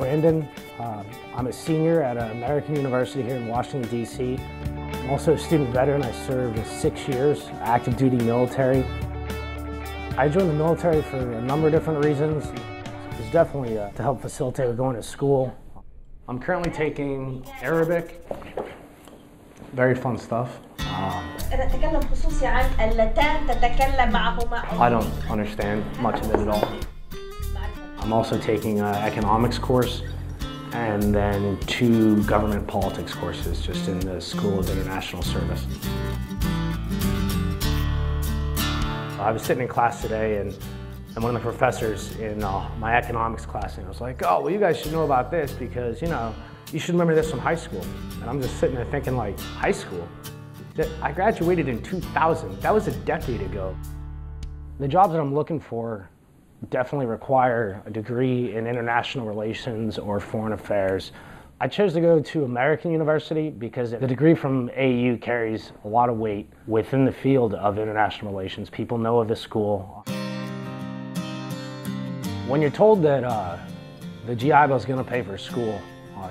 Brandon. I'm a senior at American University here in Washington, D.C. I'm also a student veteran. I served 6 years, active duty military. I joined the military for a number of different reasons. It was definitely to help facilitate with going to school. I'm currently taking Arabic. Very fun stuff. I don't understand much of it at all. I'm also taking an economics course and then 2 government politics courses just in the School of International Service. I was sitting in class today and one of the professors in my economics class, and I was like, oh, well, you guys should know about this because, you know, you should remember this from high school. And I'm just sitting there thinking, like, high school? I graduated in 2000. That was a decade ago. The jobs that I'm looking for definitely require a degree in international relations or foreign affairs. I chose to go to American University because the degree from AU carries a lot of weight within the field of international relations. People know of the school. When you're told that the GI Bill is going to pay for school,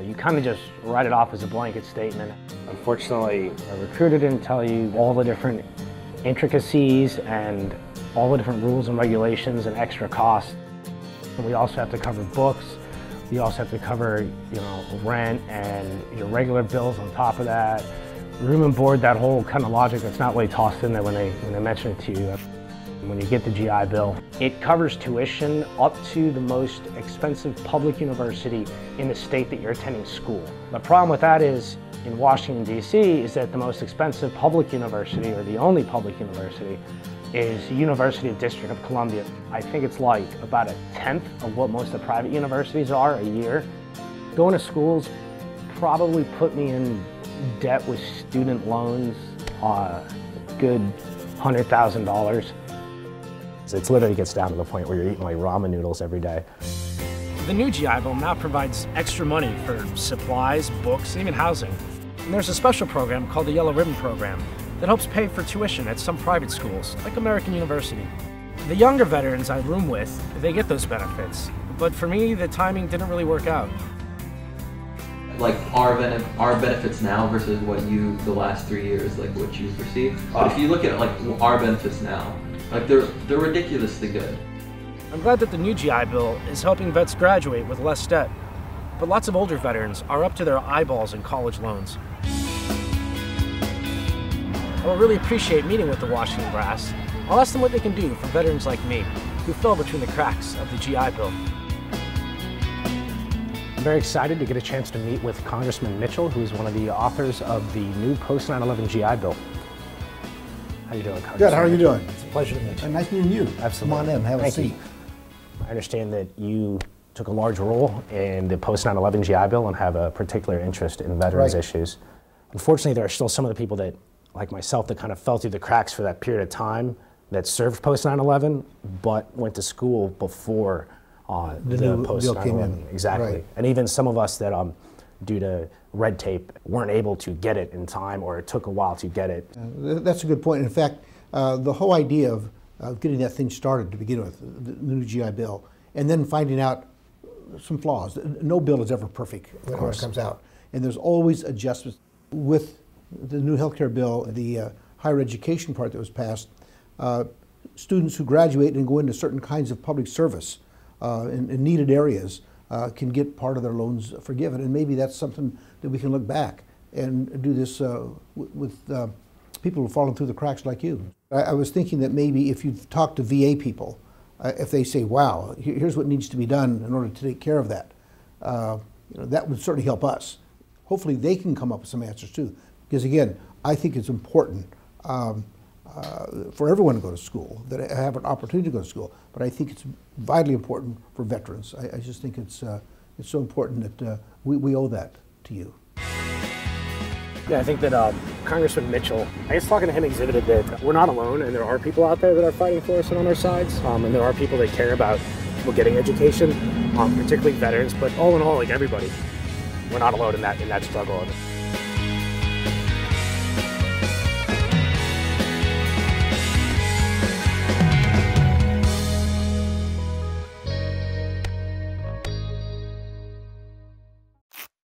you kind of just write it off as a blanket statement. Unfortunately, a recruiter didn't tell you all the different intricacies and all the different rules and regulations and extra costs. And we also have to cover books. We also have to cover, you know, rent and your regular bills on top of that. Room and board, that whole kind of logic that's not really tossed in there when they mention it to you. When you get the GI Bill, it covers tuition up to the most expensive public university in the state that you're attending school. The problem with that is, in Washington, D.C., is that the most expensive public university, or the only public university, is University of District of Columbia. I think it's like about 1/10 of what most of the private universities are a year. Going to schools probably put me in debt with student loans, good $100,000. It literally gets down to the point where you're eating like ramen noodles every day. The new GI Bill now provides extra money for supplies, books, and even housing. And there's a special program called the Yellow Ribbon Program that helps pay for tuition at some private schools, like American University. The younger veterans I room with, they get those benefits. But for me, the timing didn't really work out. Like our benefits now versus what the last 3 years, like what you've received. But if you look at like our benefits now, like they're ridiculously good. I'm glad that the new GI Bill is helping vets graduate with less debt. But lots of older veterans are up to their eyeballs in college loans. I will really appreciate meeting with the Washington brass. I'll ask them what they can do for veterans like me, who fell between the cracks of the GI Bill. I'm very excited to get a chance to meet with Congressman Mitchell, who is one of the authors of the new post-9/11 GI Bill. How you doing, Congressman? Good, how are you doing? It's a pleasure to meet you. Nice meeting you. Absolutely. Come on in, have a seat. I understand that you took a large role in the post-9/11 GI Bill and have a particular interest in veterans issues. Unfortunately, there are still some of the people that, like myself, that kind of fell through the cracks for that period of time, that served post-9/11, but went to school before the post-9/11. Exactly. Right. And even some of us that, due to red tape, weren't able to get it in time, or it took a while to get it. That's a good point. In fact, the whole idea of getting that thing started to begin with, the new GI Bill, and then finding out some flaws. No bill is ever perfect when it comes out. And there's always adjustments. With the new healthcare bill, the higher education part that was passed, students who graduate and go into certain kinds of public service in needed areas can get part of their loans forgiven. And maybe that's something that we can look back and do this with people who've fallen through the cracks like you. I was thinking that maybe if you talk to VA people, if they say, wow, here's what needs to be done in order to take care of that, you know, that would certainly help us. Hopefully they can come up with some answers too. Because again, I think it's important for everyone to go to school, that have an opportunity to go to school, but I think it's vitally important for veterans. I just think it's so important that we owe that to you. Yeah, I think that Congressman Mitchell, I guess talking to him, exhibited that we're not alone, and there are people out there that are fighting for us and on our sides, and there are people that care about people getting education, particularly veterans, but all in all, like everybody, we're not alone in that struggle.